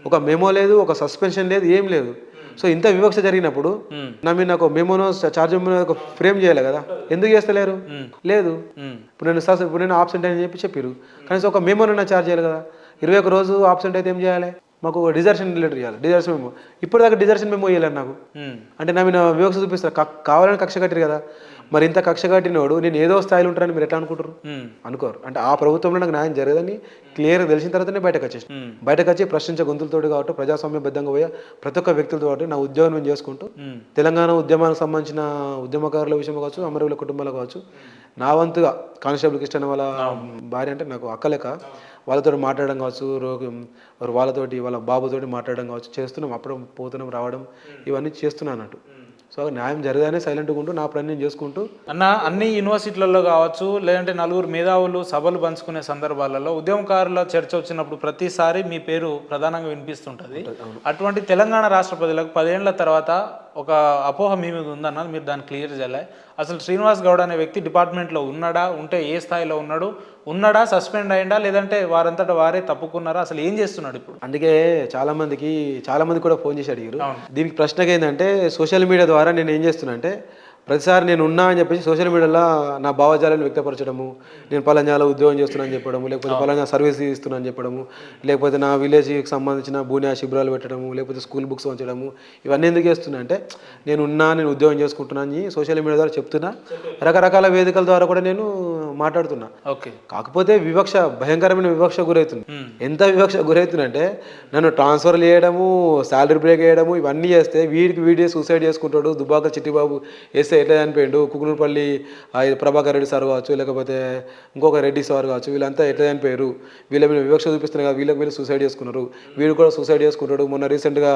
ఒక మెమో లేదు, ఒక సస్పెన్షన్ లేదు, ఏం లేదు. సో ఇంత వివక్ష జరిగినప్పుడు నా మీద నాకు మెమోనో చార్జ్ మెమోనో ఒక ఫ్రేమ్ చేయాలి కదా, ఎందుకు చేస్తలేరు? లేదు. ఇప్పుడు నేను ఆబ్సెంట్ అని చెప్పారు, కనీసం ఒక మెమోనో నా చార్జ్ చేయాలి కదా. 21 రోజు ఆబ్సెంట్ అయితే ఏం చేయాలి? మాకు డిజర్షన్ లెటర్ ఇవ్వాలి, డిజర్షన్ మెమో. ఇప్పటిదాకా డిజర్షన్ మెమో ఇవ్వలేరు నాకు. అంటే నా మీద వివక్ష చూపిస్తారు, కావాలని కక్ష కట్టిరు కదా. మరి ఇంత కక్ష కట్టినోడు నేను ఏదో స్థాయిలో ఉంటానని మీరు ఎట్లా అనుకుంటారు? అనుకోరు. అంటే ఆ ప్రభుత్వంలో నాకు న్యాయం జరగదని క్లియర్గా తెలిసిన తర్వాతనే బయటకు వచ్చి ప్రశ్నించే గొంతులతోటి కాబట్టి ప్రజాస్వామ్యబద్ధంగా పోయే ప్రతి ఒక్క వ్యక్తులతో కాబట్టి నా ఉద్యోగం నేను చేసుకుంటూ తెలంగాణ ఉద్యమానికి సంబంధించిన ఉద్యమకారుల విషయం కావచ్చు, అమరవీరుల కుటుంబాలు కావచ్చు, నా వంతుగా కానిస్టేబుల్ కిష్టన్ వాళ్ళ భార్య అంటే నాకు అక్కలేక వాళ్ళతో మాట్లాడడం కావచ్చు, వాళ్ళతోటి వాళ్ళ బాబుతోటి మాట్లాడడం కావచ్చు చేస్తున్నాం. అప్పుడు పోతున్నాం రావడం ఇవన్నీ చేస్తున్నాను అన్నట్టు. సో న్యాయం జరగానే సైలెంట్గా ఉంటూ నా పని నేను చేసుకుంటూ అన్న అన్ని యూనివర్సిటీలలో కావచ్చు, లేదంటే నలుగురు మేధావులు సభలు పంచుకునే సందర్భాలలో ఉద్యమకారుల చర్చ వచ్చినప్పుడు ప్రతిసారి మీ పేరు ప్రధానంగా వినిపిస్తుంటుంది. అటువంటి తెలంగాణ రాష్ట్ర ప్రజలకు 10 ఏళ్ల తర్వాత ఒక అపోహ మీ మీద ఉందన్న, మీరు దాన్ని క్లియర్ చేయాలి. అసలు శ్రీనివాస్ గౌడ్ అనే వ్యక్తి డిపార్ట్మెంట్లో ఉన్నాడా, ఉంటే ఏ స్థాయిలో ఉన్నాడా, సస్పెండ్ అయ్యిందా, లేదంటే వారంతటా వారే తప్పుకున్నారా, అసలు ఏం చేస్తున్నాడు ఇప్పుడు? అందుకే చాలా మంది కూడా ఫోన్ చేసి అడిగారు. దీనికి ప్రశ్నకి ఏంటంటే సోషల్ మీడియా ద్వారా నేను ఏం చేస్తున్నా అంటే ప్రతిసారి నేను ఉన్నా అని చెప్పేసి సోషల్ మీడియాలో నా భావజాలను వ్యక్తపరచడము, నేను పలానా ఉద్యోగం చేస్తున్నా అని చెప్పడము, లేకపోతే పలానా సర్వీస్ ఇస్తున్నా అని చెప్పడము, లేకపోతే నా విలేజ్కి సంబంధించిన భూన్యా శిబిరాలు పెట్టడము, లేకపోతే స్కూల్ బుక్స్ పంచడము, ఇవన్నీ ఎందుకు చేస్తున్నా అంటే నేను ఉద్యోగం చేసుకుంటున్నా అని సోషల్ మీడియా ద్వారా చెప్తున్నా. రకరకాల వేదికల ద్వారా కూడా నేను మాట్లాడుతున్నా. కాకపోతే భయంకరమైన వివక్ష గురవుతుంది. ఎంత వివక్ష గురవుతుందంటే నన్ను ట్రాన్స్ఫర్ చేయడము, శాలరీ బ్రేక్ చేయడము, ఇవన్నీ చేస్తే వీడికి సూసైడ్ చేసుకుంటాడు, దుబ్బాక చిట్టిబాబు ఎట్లా చనిపోయిండు, కుకునూరుపల్లి ప్రభాకర్ రెడ్డి సార్ కావచ్చు, లేకపోతే ఇంకొక రెడ్డి సార్ కావచ్చు, వీళ్ళంతా ఎట్లా చనిపోయారు, వీళ్ళ మీద వివక్ష చూపిస్తున్నారు కదా, వీళ్ళు సూసైడ్ చేసుకున్నారు, వీడు కూడా సూసైడ్ చేసుకుంటాడు. మొన్న రీసెంట్గా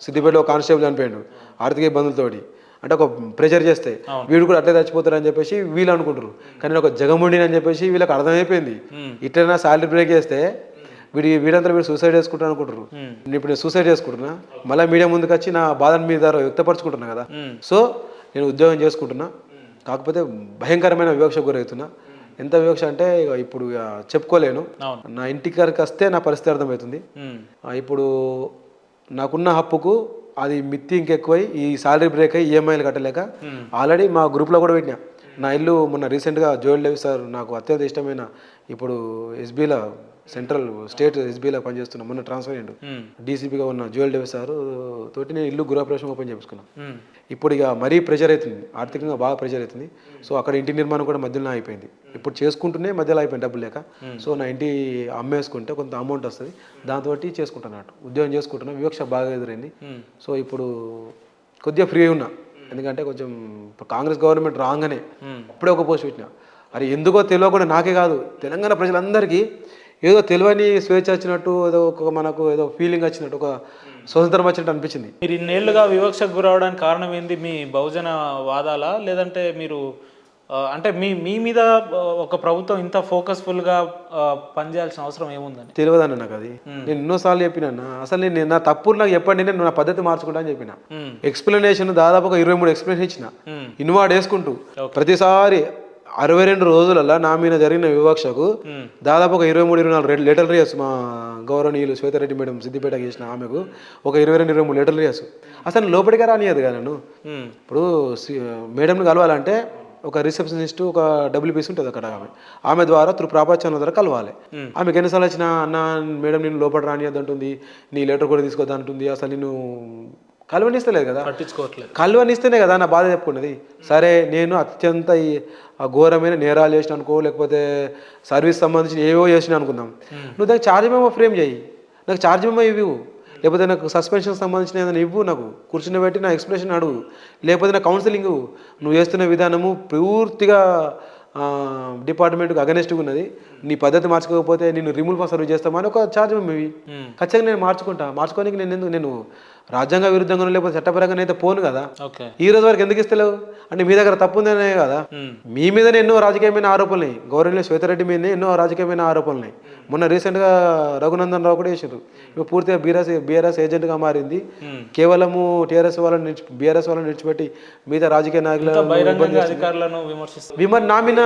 సిద్దిపేటలో ఒక కానిస్టేబుల్ చనిపోయాడు ఆర్థిక ఇబ్బందులతోటి, అంటే ఒక ప్రెషర్ చేస్తే వీడు కూడా అట్లే చచ్చిపోతారు అని చెప్పేసి వీళ్ళు అనుకుంటారు. కానీ నేను ఒక జగముండిని అని చెప్పేసి వీళ్ళకి అర్థమైపోయింది. ఇట్లైనా శాలరీ బ్రేక్ చేస్తే వీడంతా వీడు సూసైడ్ చేసుకుంటారు అనుకుంటారు. ఇప్పుడు నేను సూసైడ్ చేసుకుంటున్నా, మళ్ళీ మీడియా ముందుకు వచ్చి నా బాధను మీద వ్యక్తపరచుకుంటున్నా కదా. సో నేను ఉద్యోగం చేసుకుంటున్నా, కాకపోతే భయంకరమైన వివక్ష గురవుతున్నా. ఎంత వివక్ష అంటే ఇప్పుడు చెప్పుకోలేను. నా ఇంటికి వస్తే నా పరిస్థితి అర్థమవుతుంది. ఇప్పుడు నాకున్న హప్పుకు అది మిత్తి ఇంకెక్కువై ఈ సాలరీ బ్రేక్ అయ్యి ఈఎంఐలు కట్టలేక ఆల్రెడీ మా గ్రూప్లో కూడా పెట్టినా. నా ఇల్లు మొన్న రీసెంట్గా జోయల్ డేవిస్ సార్ నాకు అత్యంత ఇష్టమైన, ఇప్పుడు ఎస్బీలో సెంట్రల్ స్టేట్ ఎస్బీలో పనిచేస్తున్నా, మొన్న ట్రాన్స్ఫర్ అయ్యిండు డీసీపీగా ఉన్న జోయల్ డేవిస్ సార్ తోటి నేను ఇల్లు గృహప్రవేశం ఓపెన్ చేసుకున్నాను. ఇప్పుడు ఇక మరీ ప్రెషర్ అవుతుంది, ఆర్థికంగా బాగా ప్రెషర్ అవుతుంది. సో అక్కడ ఇంటి నిర్మాణం కూడా మధ్యలో అయిపోయింది. ఇప్పుడు చేసుకుంటూనే మధ్యలో అయిపోయింది డబ్బులు లేక. సో నా ఇంటి అమ్మేసుకుంటే కొంత అమౌంట్ వస్తుంది, దాంతో చేసుకుంటున్నట్టు ఉద్యోగం చేసుకుంటున్నా. వివక్ష బాగా ఎదురైంది. సో ఇప్పుడు కొద్దిగా ఫ్రీ ఉన్నా, ఎందుకంటే కొంచెం కాంగ్రెస్ గవర్నమెంట్ రాగానే ఇప్పుడే ఒక పోస్ట్ పెట్టినా. అది ఎందుకో తెలియకుండా నాకే కాదు తెలంగాణ ప్రజలందరికీ ఏదో తెలియని స్వేచ్ఛ వచ్చినట్టు, ఏదో ఒక మనకు ఏదో ఫీలింగ్ వచ్చినట్టు, ఒక స్వతంత్రం వచ్చినట్టు అనిపించింది. మీరు ఇన్నేళ్లుగా వివక్షకు గురవడానికి కారణం ఏంది? మీ బహుజన వాదాలా, లేదంటే మీరు అంటే మీ మీద ఒక ప్రభుత్వం ఇంత ఫోకస్ఫుల్గా పనిచేయాల్సిన అవసరం ఏముందని తెలియదన్న నాకు. అది నేను ఎన్నోసార్లు చెప్పినా, అసలు నేను నా తప్పులు నాకు చెప్పండి, నేను నా పద్ధతి మార్చుకుంటా అని చెప్పిన. ఎక్స్ప్లెనేషన్ దాదాపు ఒక 23 ఎక్స్ప్లెనేషన్ ఇచ్చిన, ఇన్వార్డ్ వేసుకుంటూ. ప్రతిసారి 62 రోజులలో నా మీద జరిగిన వివక్షకు దాదాపు ఒక 23-24 లెటర్లు రియస్ మా గౌరవనీయులు శ్వేతారెడ్డి మేడం సిద్దిపేటకి చేసిన ఆమెకు ఒక 22-23 లెటర్లు రియస్. అసలు లోపలిగా రానియదు కదా నన్ను. ఇప్పుడు మేడంని కలవాలంటే ఒక రిసెప్షనిస్ట్, ఒక డబ్ల్యూపీసీ ఉంటుంది అక్కడ, ఆమె ద్వారా ప్రాపర్ ఛానల్ ద్వారా కలవాలి. ఆమెకు ఎన్నిసార్లు వచ్చినా అన్న మేడం నేను లోపల రానియద్దు అంటుంది, నీ లెటర్ కూడా తీసుకోవద్దు అంటుంది, అసలు నేను కలవనిస్తలేదు కదా, పట్టించుకోవట్లేదు. కలవనిస్తేనే కదా నా బాధ చెప్పుకున్నది. సరే నేను అత్యంత ఘోరమైన నేరాలు చేసిన అనుకో, లేకపోతే సర్వీస్ సంబంధించిన ఏవో చేసిన అనుకుందాం, నువ్వు దానికి ఛార్జ్ మేమో ఫ్రేమ్ చేయి, నాకు ఛార్జ్ మేమో ఇవ్వు, లేకపోతే నాకు సస్పెన్షన్ సంబంధించిన ఏదైనా ఇవ్వు, నాకు కూర్చుని పెట్టి నా ఎక్స్ప్లెనేషన్ అడుగు, లేకపోతే నా కౌన్సిలింగ్ నువ్వు చేస్తున్న విధానము పూర్తిగా డిపార్ట్మెంట్కి అగనెస్ట్గా ఉన్నది, నీ పద్ధతి మార్చుకోకపోతే నేను రిమూవ్ ఫర్ సర్వీస్ చేస్తామని ఒక ఛార్జ్ మేము ఇవి ఖచ్చితంగా నేను మార్చుకోనికి నేను రాజ్యాంగ విరుద్ధంగా లేకపోతే చట్టపరంగా అయితే పోను కదా. ఈ రోజు వరకు ఎందుకు ఇస్తలేవు అంటే మీ దగ్గర తప్పు ఉందనే కదా. మీ మీదనే ఎన్నో రాజకీయమైన ఆరోపణలు, గౌరవనీయ శ్వేతారెడ్డి మీద ఎన్నో రాజకీయమైన ఆరోపణలు, మొన్న రీసెంట్గా రఘునందన్ రావు కూడా చేసిండ్రు ఇప్పుడు పూర్తిగా బీఆర్ఎస్ ఏజెంట్గా మారింది కేవలము టీఆర్ఎస్ వాళ్ళని బీఆర్ఎస్ వాళ్ళని విడిచిపెట్టి మిగతా రాజకీయ నాయకుల బహిరంగంగా అధికారులను విమర్శిస్తారు. నా మీద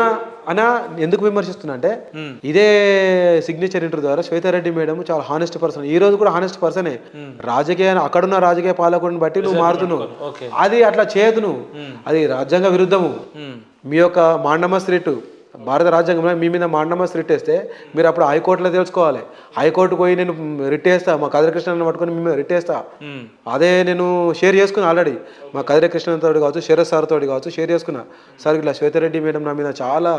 అనా ఎందుకు విమర్శిస్తున్నా అంటే ఇదే సిగ్నేచర్ ఇంటర్ ద్వారా శ్వేతారెడ్డి మేడం చాలా హానెస్ట్ పర్సన్, ఈ రోజు కూడా హానెస్ట్ పర్సనే. రాజకీయ అక్కడున్న రాజకీయ పాలకుడిని బట్టి నువ్వు మారుతున్నావు, అది అట్లా చేయదు నువ్వు, అది రాజ్యాంగ విరుద్ధము. మీ యొక్క మాండమస్ రిట్ భారత రాజ్యాంగంలో మీ మీద మాండమస్ రిట్ వేస్తే మీరు అప్పుడు హైకోర్టులో తెలుసుకోవాలి. హైకోర్టుకు పోయి నేను రిట్ వేస్తా, మా కదిరకృష్ణని పట్టుకొని మీ మీద రిట్ వేస్తా. అదే నేను షేర్ చేసుకున్నా ఆల్రెడీ, మా కదిరకృష్ణతో కావచ్చు, శరత్ సార్ తోటి కావచ్చు షేర్ చేసుకున్నా. సార్ ఇట్లా శ్వేతారెడ్డి మేడం నా మీద చాలా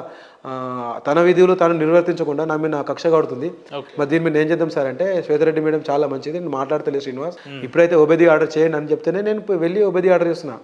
తన విధులు తను నిర్వర్తించకుండా నా మీద కక్ష కడుతుంది, మరి దీని మీద ఏం చేద్దాం సార్ అంటే, శ్వేతారెడ్డి మేడం చాలా మంచిది, నేను మాట్లాడతలేదు శ్రీనివాస్, ఇప్పుడైతే ఓబేది ఆర్డర్ చేయండి అని చెప్తేనే నేను వెళ్ళి ఓబేది ఆర్డర్ చేస్తున్నా.